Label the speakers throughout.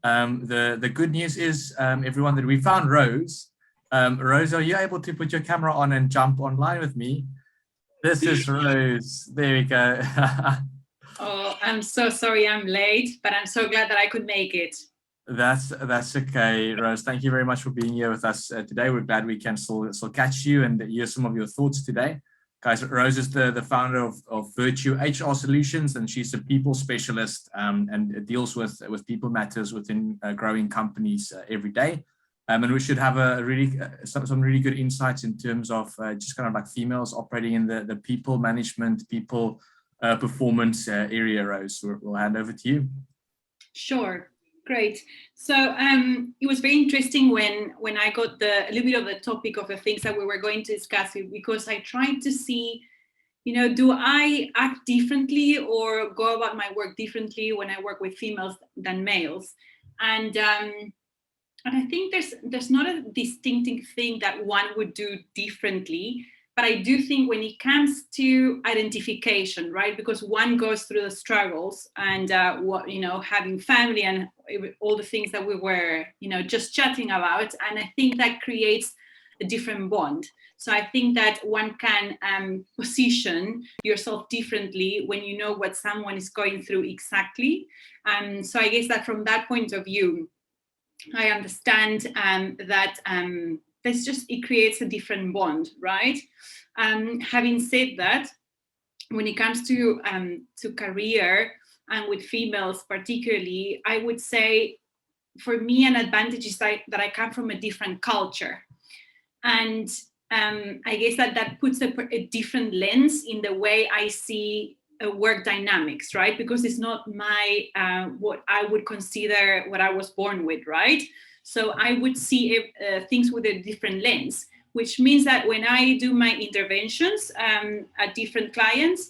Speaker 1: The good news is, everyone, that we found Rose. Rose, are you able to put your camera on and jump online with me? This is Rose. There we go.
Speaker 2: Oh, I'm so sorry I'm late, but I'm so glad that I could make it.
Speaker 1: That's okay, Rose. Thank you very much for being here with us today. We're glad we can still catch you and hear some of your thoughts today. Guys, Rose is the founder of Virtue HR Solutions, and she's a people specialist, and deals with people matters within growing companies every day. And we should have a really some really good insights in terms of just kind of like females operating in the people management, people performance area. Rose, we'll hand over to you.
Speaker 2: Sure. Great. So it was very interesting when I got a little bit of the topic of the things that we were going to discuss, because I tried to see, do I act differently or go about my work differently when I work with females than males? And I think there's not a distinctive thing that one would do differently. But I do think when it comes to identification, right, because one goes through the struggles and having family and all the things that we were, just chatting about, and I think that creates a different bond. So I think that one can position yourself differently when you know what someone is going through exactly. So I guess that from that point of view, I understand that it creates a different bond, right? Having said that, when it comes to career and with females particularly, I would say for me an advantage is that I come from a different culture. And I guess that puts a different lens in the way I see work dynamics, right? Because it's not my what I would consider what I was born with, right? So I would see things with a different lens, which means that when I do my interventions at different clients,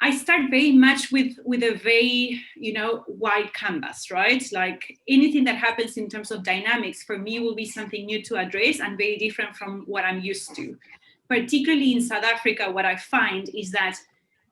Speaker 2: I start very much with a very, wide canvas, right? Like anything that happens in terms of dynamics for me will be something new to address and very different from what I'm used to. Particularly in South Africa, what I find is that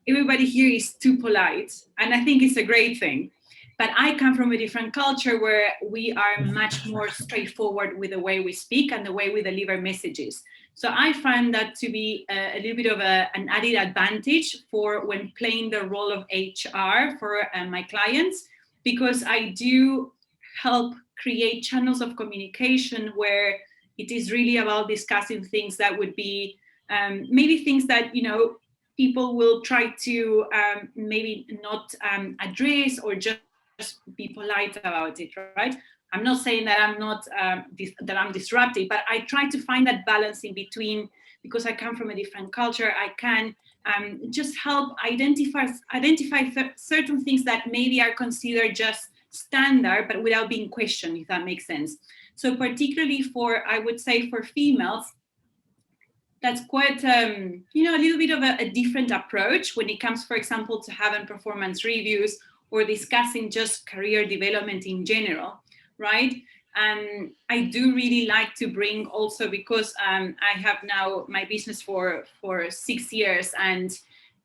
Speaker 2: everybody here is too polite, and I think it's a great thing. But I come from a different culture where we are much more straightforward with the way we speak and the way we deliver messages. So I find that to be a little bit of an added advantage for when playing the role of HR for my clients, because I do help create channels of communication where it is really about discussing things that would be maybe things that, people will try to maybe not address or just be polite about it, right? I'm not saying that that I'm disruptive, but I try to find that balance in between, because I come from a different culture. I can just help identify certain things that maybe are considered just standard, but without being questioned, if that makes sense. So particularly I would say for females, that's quite, a little bit of a different approach when it comes, for example, to having performance reviews or discussing just career development in general, right? And I do really like to bring also, because I have now my business for 6 years, and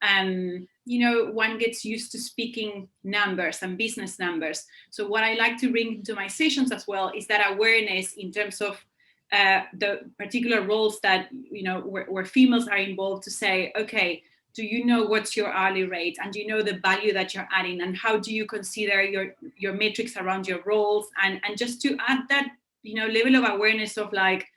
Speaker 2: one gets used to speaking numbers and business numbers. So what I like to bring to my sessions as well is that awareness in terms of the particular roles that, where females are involved, to say, okay, do you know what's your hourly rate, and do you know the value that you're adding, and how do you consider your metrics around your roles, and just to add that, level of awareness of like,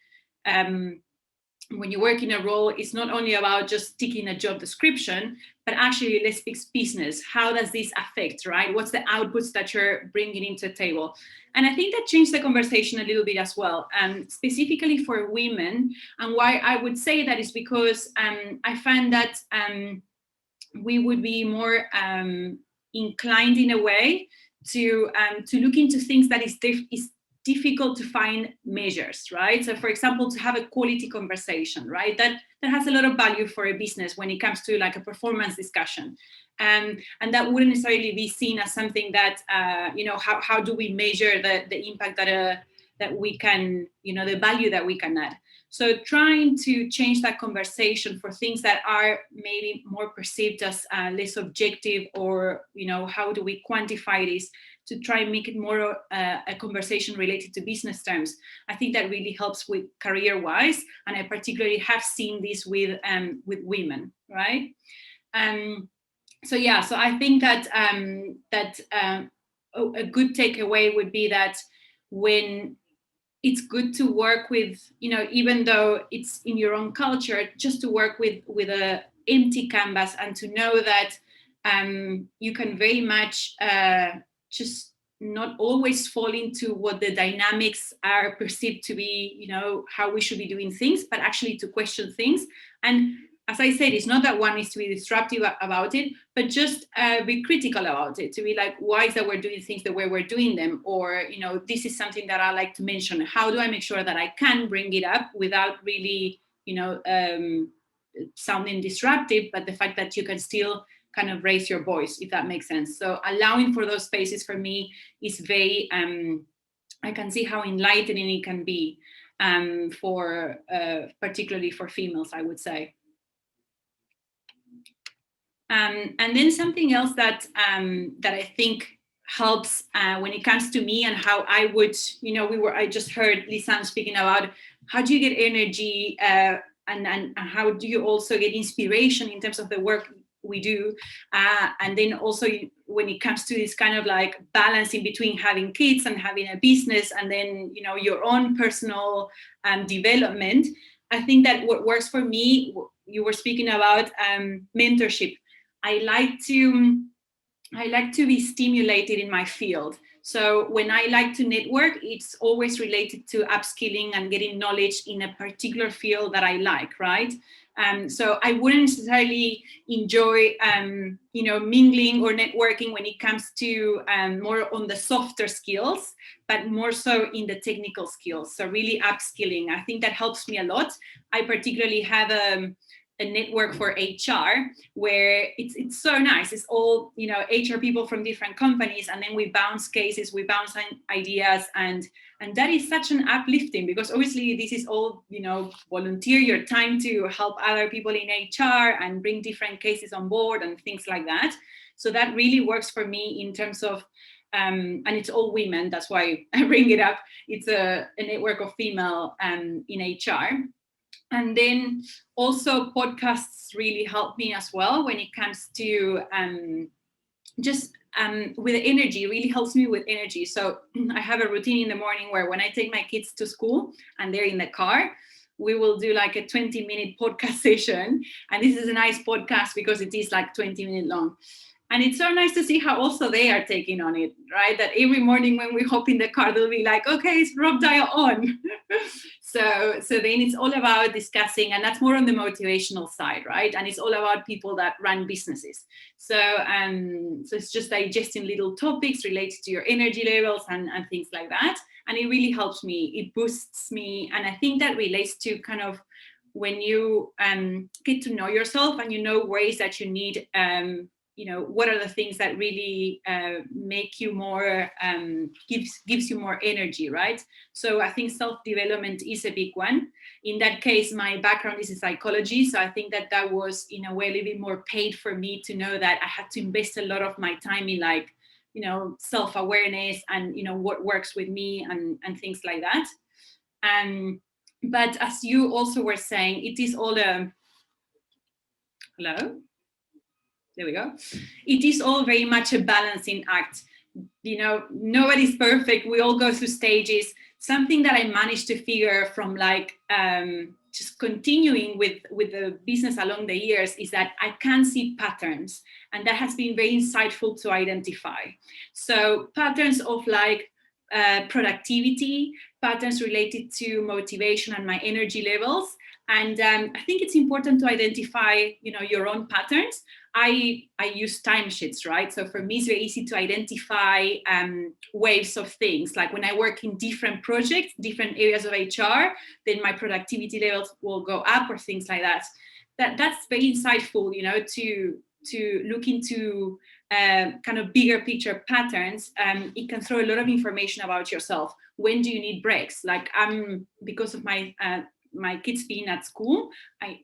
Speaker 2: when you work in a role, it's not only about just ticking a job description, but actually let's fix business. How does this affect, right? What's the outputs that you're bringing into the table? And I think that changed the conversation a little bit as well, specifically for women. And why I would say that is because I find that we would be more inclined in a way to look into things that is difficult to find measures, right? So for example, to have a quality conversation, right? That has a lot of value for a business when it comes to like a performance discussion. And that wouldn't necessarily be seen as something that, how do we measure the impact that we can, the value that we can add. So trying to change that conversation for things that are maybe more perceived as less objective, or, how do we quantify this? to try and make it more a conversation related to business terms. I think that really helps with career-wise, and I particularly have seen this with women, right? So I think that a good takeaway would be that when it's good to work with, even though it's in your own culture, just to work with a empty canvas, and to know that you can very much just not always fall into what the dynamics are perceived to be, how we should be doing things, but actually to question things. And as I said, it's not that one needs to be disruptive about it, but just be critical about it, to be like, why is that we're doing things the way we're doing them? Or, this is something that I like to mention. How do I make sure that I can bring it up without really, sounding disruptive, but the fact that you can still kind of raise your voice, if that makes sense. So allowing for those spaces for me is very, I can see how enlightening it can be for particularly for females, I would say. And then something else that I think helps when it comes to me and how I would, I just heard Lisanne speaking about how do you get energy and how do you also get inspiration in terms of the work we do, and then also when it comes to this kind of like balancing between having kids and having a business, and then your own personal development. I think that what works for me, you were speaking about mentorship. I like to be stimulated in my field. So when I like to network, it's always related to upskilling and getting knowledge in a particular field that I like, right? So I wouldn't necessarily enjoy, mingling or networking when it comes to more on the softer skills, but more so in the technical skills. So really upskilling. I think that helps me a lot. I particularly have a network for HR where it's so nice. It's all, HR people from different companies, and then we bounce cases, we bounce ideas, and that is such an uplifting, because obviously this is all, volunteer your time to help other people in HR and bring different cases on board and things like that. So that really works for me in terms of, and it's all women, that's why I bring it up. It's a network of female in HR. And then also podcasts really help me as well when it comes to with energy, really helps me with energy. So I have a routine in the morning where when I take my kids to school and they're in the car, we will do like a 20-minute podcast session. And this is a nice podcast because it is like 20 minutes long. And it's so nice to see how also they are taking on it, right? That every morning when we hop in the car, they'll be like, okay, it's Rob Dial on. So then it's all about discussing, and that's more on the motivational side, right? And it's all about people that run businesses. So it's just digesting little topics related to your energy levels and things like that. And it really helps me, it boosts me. And I think that relates to kind of when you get to know yourself and you know ways that you need, what are the things that really make you more, gives you more energy, right? So I think self-development is a big one. In that case, my background is in psychology. So I think that was in a way a little bit more paid for me to know that I had to invest a lot of my time in self-awareness and, what works with me and things like that. But as you also were saying, it is all hello? There we go. It is all very much a balancing act. Nobody's perfect. We all go through stages. Something that I managed to figure from just continuing with the business along the years is that I can see patterns, and that has been very insightful to identify. So patterns of productivity, patterns related to motivation and my energy levels. And I think it's important to identify, your own patterns. I use timesheets, right? So for me, it's very easy to identify waves of things. Like when I work in different projects, different areas of HR, then my productivity levels will go up or things like that. That's very insightful, to look into kind of bigger picture patterns. It can throw a lot of information about yourself. When do you need breaks? Like because of my my kids being at school,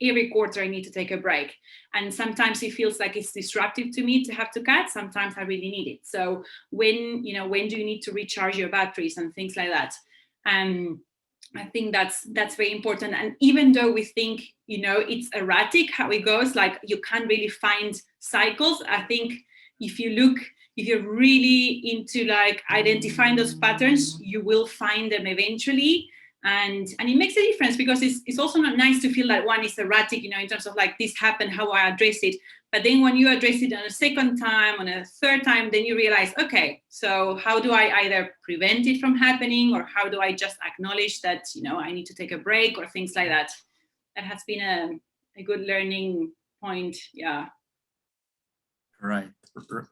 Speaker 2: every quarter I need to take a break. And sometimes it feels like it's disruptive to me to have to cut. Sometimes I really need it. So when do you need to recharge your batteries and things like that? I think that's very important. And even though we think, it's erratic how it goes, like you can't really find cycles, I think if you're really into like identifying those patterns, you will find them eventually. And it makes a difference, because it's also not nice to feel like one is erratic, in terms of like this happened, how I address it. But then when you address it on a second time, on a third time, then you realize, okay, so how do I either prevent it from happening, or how do I just acknowledge that, I need to take a break or things like that. That has been a good learning point. Yeah.
Speaker 1: Right.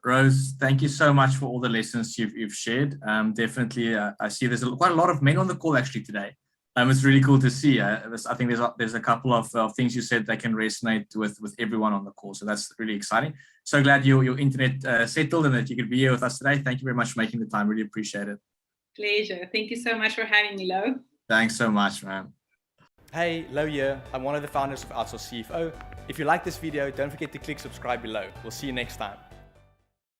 Speaker 1: Rose, thank you so much for all the lessons you've shared. Definitely, I see there's quite a lot of men on the call actually today. It's really cool to see. I think there's a couple of things you said that can resonate with everyone on the call. So that's really exciting. So glad your internet settled and that you could be here with us today. Thank you very much for making the time. Really appreciate it.
Speaker 2: Pleasure. Thank you so much for having me, Lo.
Speaker 1: Thanks so much, man.
Speaker 3: Hey, Lo here. I'm one of the founders of Outsource CFO. If you like this video, don't forget to click subscribe below. We'll see you next time.